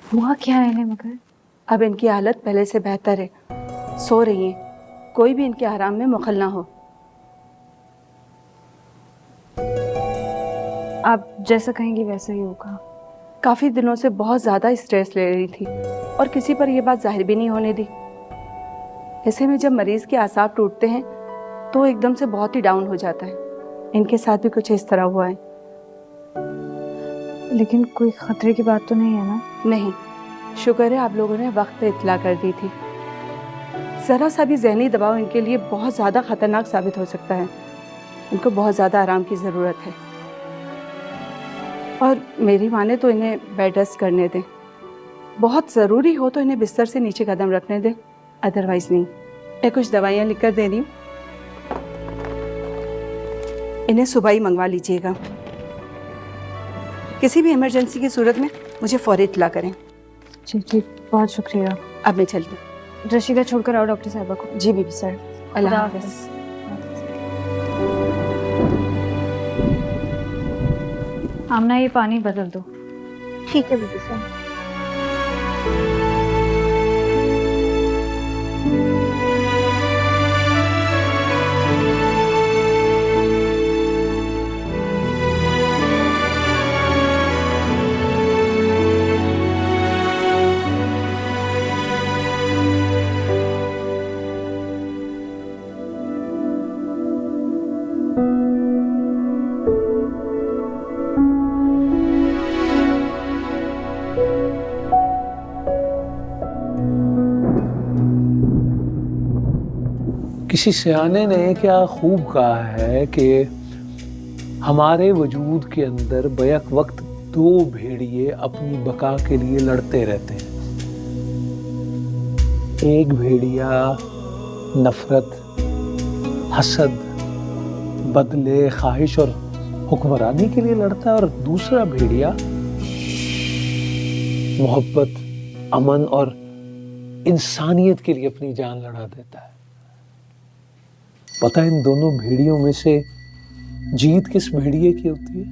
हुआ क्या है इन्हें मगर? अब इनकी हालत पहले से बेहतर है, सो रही हैं, कोई भी इनके आराम में मुखल ना हो। आप जैसा कहेंगी वैसा ही होगा। काफ़ी दिनों से बहुत ज़्यादा स्ट्रेस ले रही थी और किसी पर यह बात जाहिर भी नहीं होने दी। ऐसे में जब मरीज़ के आसाब टूटते हैं तो एकदम से बहुत ही डाउन हो जाता है। इनके साथ भी कुछ इस तरह हुआ है। लेकिन कोई खतरे की बात तो नहीं है ना? नहीं, शुक्र है आप लोगों ने वक्त पे इत्तला कर दी थी। ज़रा सा भी ज़हनी दबाव इनके लिए बहुत ज़्यादा ख़तरनाक साबित हो सकता है। इनको बहुत ज़्यादा आराम की ज़रूरत है और मेरी माने तो इन्हें बेड रेस्ट करने दें। बहुत ज़रूरी हो तो इन्हें बिस्तर से नीचे कदम रखने दें, अदरवाइज़ नहीं। मैं कुछ दवाइयाँ लिख कर दे रही हूँ, इन्हें सुबह ही मंगवा लीजिएगा। किसी भी इमरजेंसी की सूरत में मुझे फौरी इत्तला करें। जी जी, बहुत शुक्रिया। अब मैं चलती हूँ। रशीदा छोड़कर आओ डॉक्टर साहिबा को। जी बीबी सर, अल्लाह हाफ़िज़। आमना ये पानी बदल दो। ठीक है बीबी सर। किसी सियाने ने क्या खूब कहा है कि हमारे वजूद के अंदर बैक वक्त दो भेड़िए अपनी बका के लिए लड़ते रहते हैं। एक भेड़िया नफरत, हसद, बदले, ख्वाहिश और हुक्मरानी के लिए लड़ता है और दूसरा भेड़िया मोहब्बत, अमन और इंसानियत के लिए अपनी जान लड़ा देता है। पता है इन दोनों भेड़ियों में से जीत किस भेड़िए की होती है?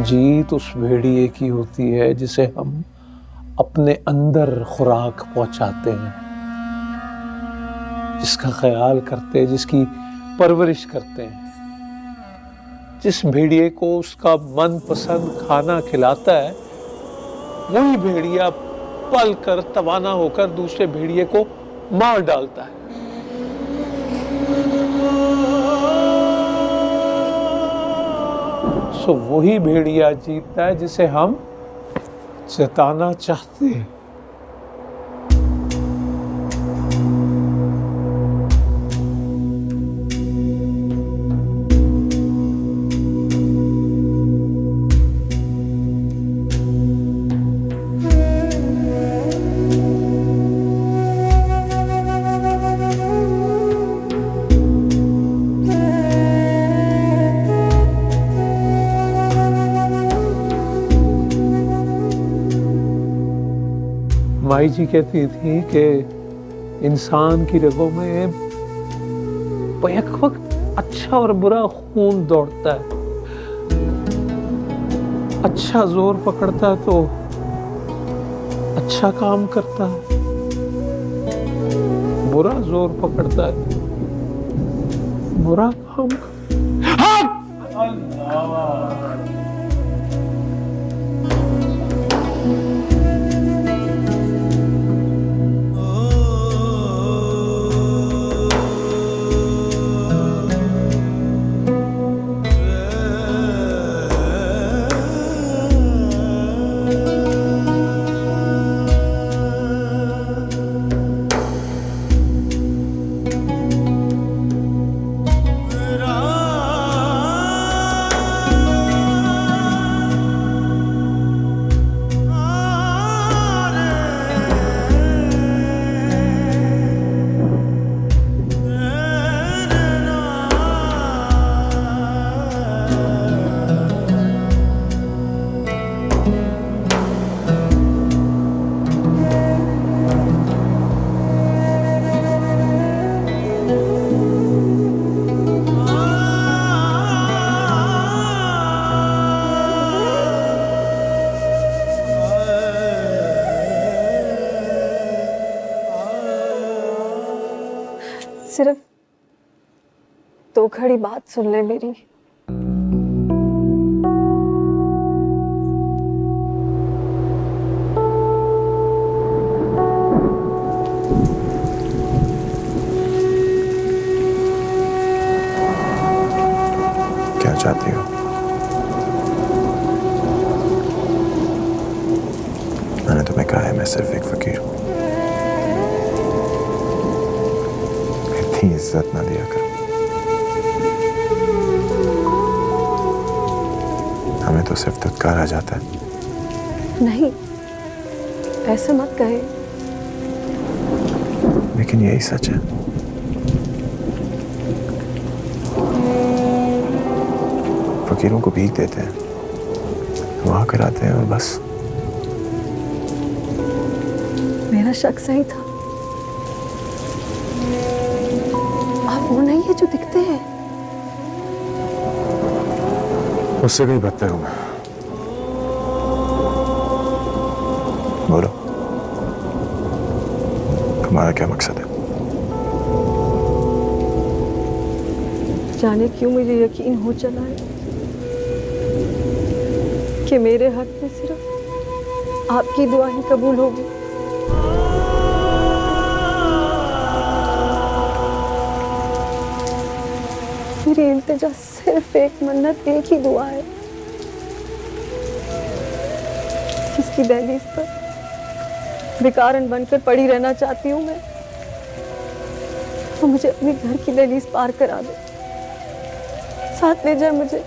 जीत उस भेड़िए की होती है जिसे हम अपने अंदर खुराक पहुंचाते हैं, जिसका ख्याल करते हैं, जिसकी परवरिश करते हैं। जिस भेड़िए को उसका मनपसंद खाना खिलाता है वही भेड़िया पल कर तवाना होकर दूसरे भेड़िए को मार डालता है। सो वही भेड़िया जीतता है जिसे हम जताना चाहते हैं। माई जी कहती थी कि इंसान की रगों में बैक वक्त अच्छा और बुरा खून दौड़ता है। अच्छा जोर पकड़ता है तो अच्छा काम करता है, बुरा जोर पकड़ता है बुरा काम करता है। सिर्फ 2 घड़ी बात सुन ले मेरी। क्या चाहती हो? मैंने तुम्हें कहा है मैं सिर्फ एक फकीर हूं। इतनी इज्जत ना दिया करो। हमें तो सिर्फ धुतकार आ जाता है। नहीं, ऐसे मत कहे। लेकिन यही सच है। फकीरों को भीख देते हैं, दुआ कराते हैं और बस। मेरा शक सही था। आप वो नहीं है जो दिखते हैं। उससे भी बदतर हूं मैं। बोलो, तुम्हारा क्या मकसद है? जाने क्यों मुझे यकीन हो चला है कि मेरे हक में सिर्फ आपकी दुआ ही कबूल होगी। मेरी इल्तिजा सिर्फ एक मन्नत, एक ही दुआ है, जिसकी दहलीज पर भिखारन बनकर पड़ी रहना चाहती हूँ मैं। तो मुझे अपने घर की दहलीज पार करा दो, साथ ले जाए मुझे।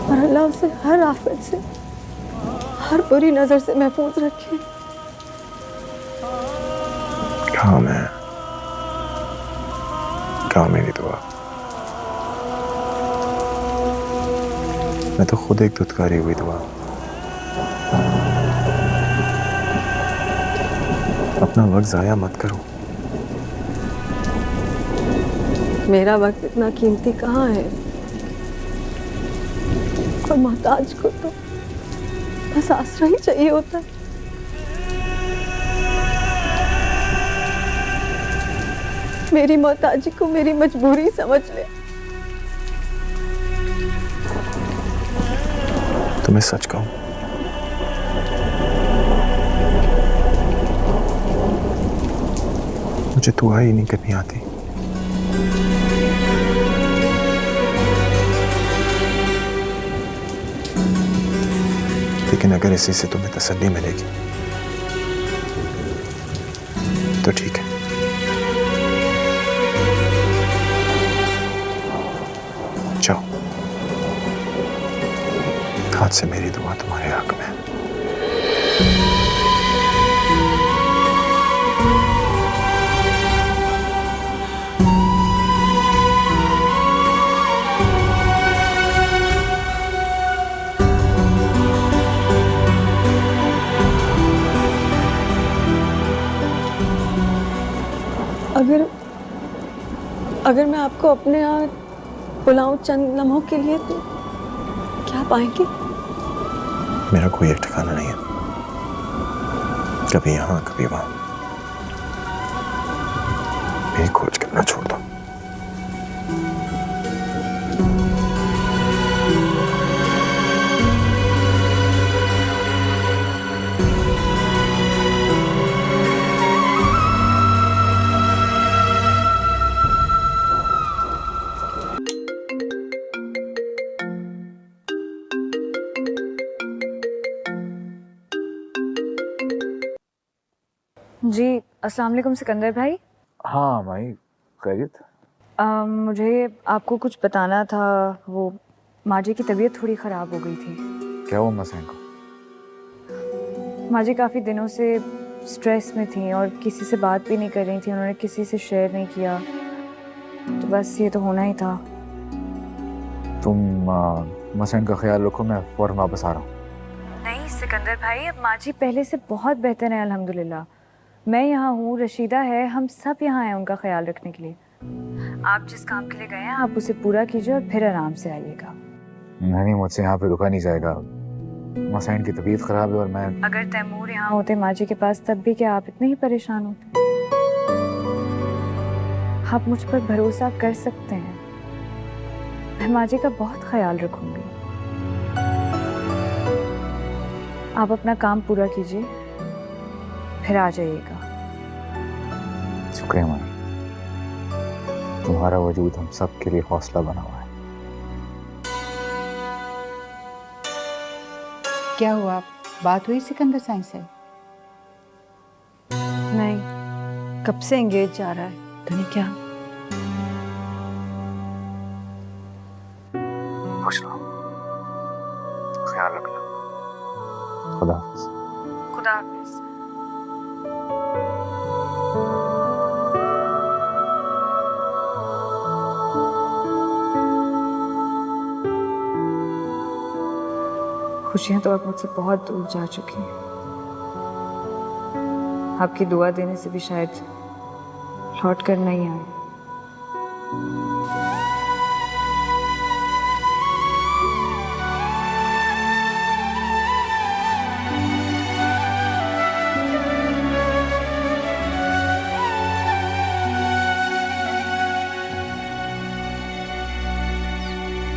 और अल्लाह उसे हर आफत से, हर बुरी नजर से महफूज रखे। काम है, काम मेरी दुआ। मैं तो खुद एक धुतकारी हुई दुआ। अपना वक्त जाया मत करो। मेरा वक्त इतना कीमती कहाँ है? और मोहताज को तो बस आसरा ही चाहिए होता है। मेरी मोहताजी को मेरी मजबूरी समझ ले। तुम्हें सच कहूं, मुझे दुआ ही नहीं करनी आती। लेकिन अगर इसी से तुम्हें तसल्ली मिलेगी तो ठीक है। जाओ, आज से मेरी दुआ तुम्हारे हक में है। अगर मैं आपको अपने यहाँ बुलाऊं चंद लम्हों के लिए तो क्या पाएंगे? मेरा कोई एक ठिकाना नहीं है, कभी यहाँ कभी वहां। मेरी खोज करना छोड़ दो। जी अस्सलाम वालेकुम सिकंदर भाई। हाँ भाई, खैरियत? मुझे आपको कुछ बताना था। वो माजी की तबीयत थोड़ी ख़राब हो गई थी। क्या हुआ मसैन को? माजी काफ़ी दिनों से स्ट्रेस में थी और किसी से बात भी नहीं कर रही थी। उन्होंने किसी से शेयर नहीं किया, तो बस ये तो होना ही था। तुम मसैन का ख्याल रखो, मैं फ़ौरन वापस आ रहा हूँ। नहीं सिकंदर भाई, अब माजी पहले से बहुत बेहतर है अल्हम्दुलिल्लाह। मैं यहाँ हूँ, रशीदा है, हम सब यहाँ हैं उनका ख्याल रखने के लिए। आप जिस काम के लिए गए हैं आप उसे पूरा कीजिए और फिर आराम से आइएगा। नहीं, मुझसे यहाँ पे रुका नहीं जाएगा। मसैन की तबीयत खराब है और मैं अगर तैमूर यहाँ होते माँ जी के पास तब भी क्या आप इतने ही परेशान होते? आप मुझ पर भरोसा कर सकते हैं, मैं माँ जी का बहुत ख्याल रखूंगी। आप अपना काम पूरा कीजिए, फिर आ जाइएगा। शुक्रिया मामी, तुम्हारा वजूद हम सब के लिए हौसला बना हुआ है। क्या हुआ, बात हुई सिकंदर साईं से? नहीं, कब से एंगेज जा रहा है, नहीं क्या? खुश रहो, ख्याल रखना। खुदा हाफिज। खुदा हाफिज। खुशियां तो अब मुझसे बहुत दूर जा चुकी हैं। आपकी दुआ देने से भी शायद लौट कर नहीं आए।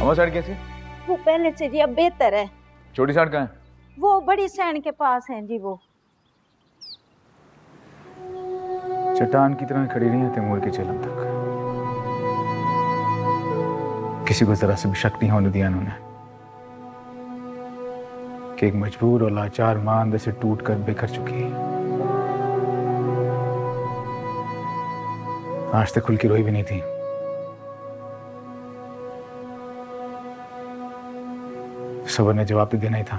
अम्मा साइड कैसी? वो पहले से जी अब बेहतर है। छोटी साइड कहाँ है? वो बड़ी सैन के पास है जी। वो चट्टान की तरह खड़ी रही है तैमूर के चेलम तक। किसी को जरा से भी शक नहीं होने दिया उन्होंने कि एक मजबूर और लाचार मां अंदर से टूट कर बिखर चुकी है। आज तक खुल की रोई भी नहीं थी। सबर ने जवाब तो देना ही था।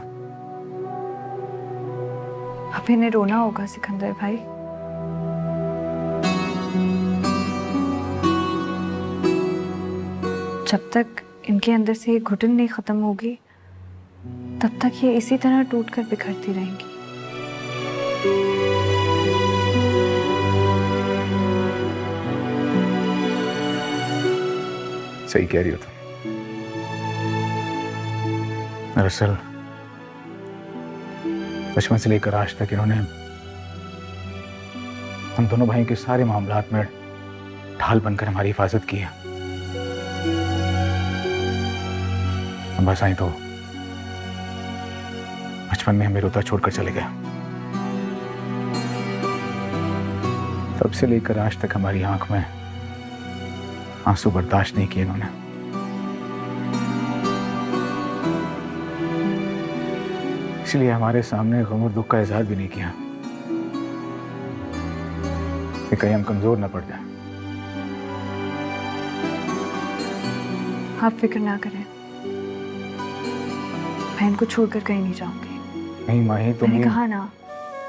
अब इन्हें रोना होगा सिकंदर भाई। जब तक इनके अंदर से ये घुटन नहीं खत्म होगी तब तक ये इसी तरह टूटकर बिखरती रहेंगी। सही कह रही हो तुम। दरअसल बचपन से लेकर आज तक इन्होंने हम दोनों भाइयों के सारे मामलात में ढाल बनकर हमारी हिफाजत की है। बस आई तो बचपन में हमें रोता छोड़कर चले गए। तब से लेकर आज तक हमारी आंख में आंसू बर्दाश्त नहीं किए इन्होंने। इसलिए हमारे सामने गम और दुख का इजहार भी नहीं किया कि कहीं हम कमजोर न पड़ जाए। आप फिक्र ना करें, मैं इनको छोड़कर कहीं नहीं जाऊंगी। नहीं माही, तुम मैंने कहा ना,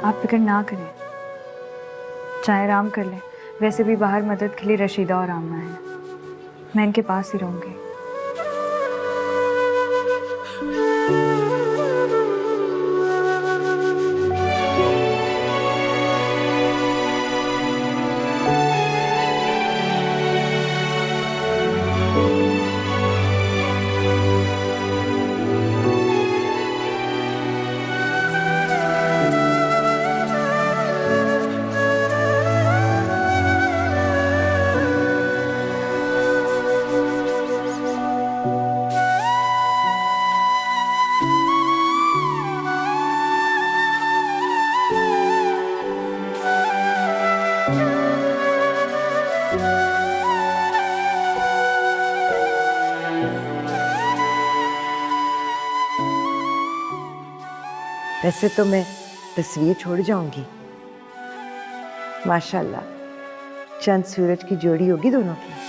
आप फिक्र ना करें, चाहे आराम कर लें। वैसे भी बाहर मदद के लिए रशीदा और आमना है, मैं इनके पास ही रहूंगी। वैसे तो मैं तस्वीर छोड़ जाऊंगी। माशाल्लाह, चंद सूरज की जोड़ी होगी दोनों की।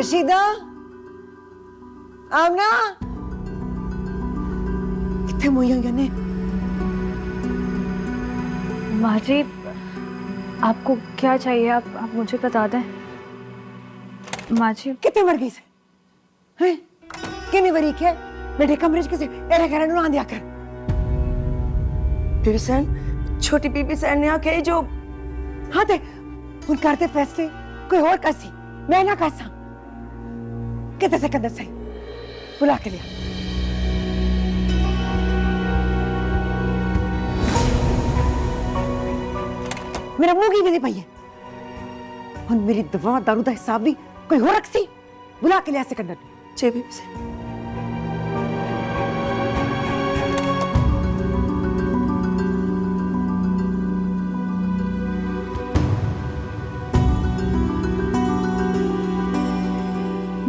रशीदा, आमना, कितने मोई हुई ने? माँ जी, आपको क्या चाहिए? आप मुझे बता दें। माँ जी, कितने मर गई से? हैं? कितनी बरीक है? बेटे कमरे किसे एरे घरन ना दिया कर। बीबी सैन, छोटी बीबी सैन ने आके जो हाँ ते उन करते फैसले कोई और कसी मैं ना कसा। कितने सिकंदर से बुला के लिया। मेरा मुंह की भी नहीं पाई है और मेरी दवा दारू का हिसाब भी कोई और रखसी बुला के लिया सिकंदर। जे बीबी सैन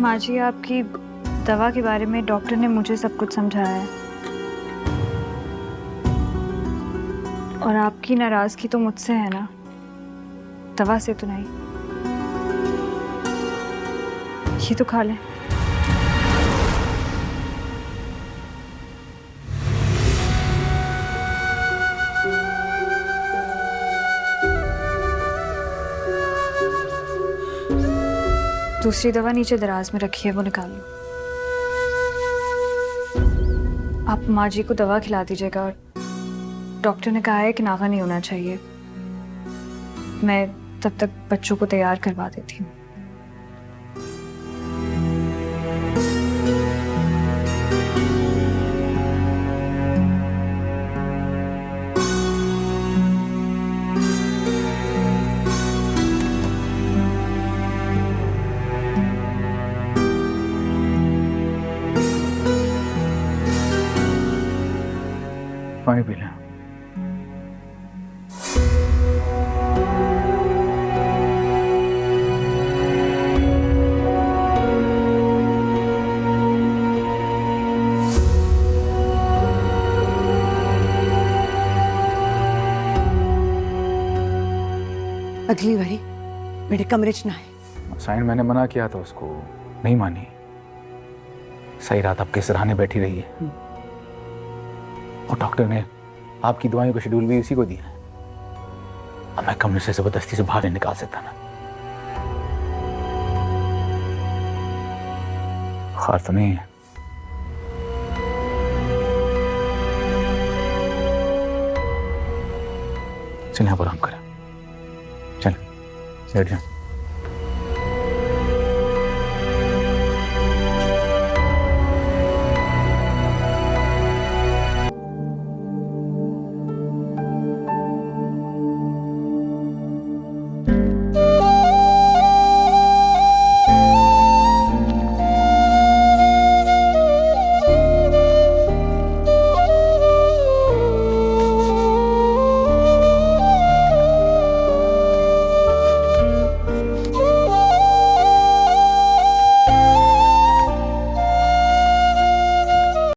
माँ जी, आपकी दवा के बारे में डॉक्टर ने मुझे सब कुछ समझाया है और आपकी नाराजगी तो मुझसे है ना, दवा से तो नहीं। ये तो खा लें। दूसरी दवा नीचे दराज में रखी है, वो निकाल लो। आप माँ जी को दवा खिला दीजिएगा और डॉक्टर ने कहा है कि नागा नहीं होना चाहिए। मैं तब तक बच्चों को तैयार करवा देती हूँ। पानी पी लें। अगली बारी मेरे कमरे च ना है। साइन मैंने मना किया था उसको, नहीं मानी। सही रात आपके सराहने बैठी रही है और डॉक्टर ने आपकी दवाइयों का शेड्यूल भी उसी को दिया है। अब मैं कमरे से जबरदस्ती से बाहर नहीं निकाल सकता ना। खार तो नहीं है। चल यहाँ पर आराम करें। चल बैठ जाओ।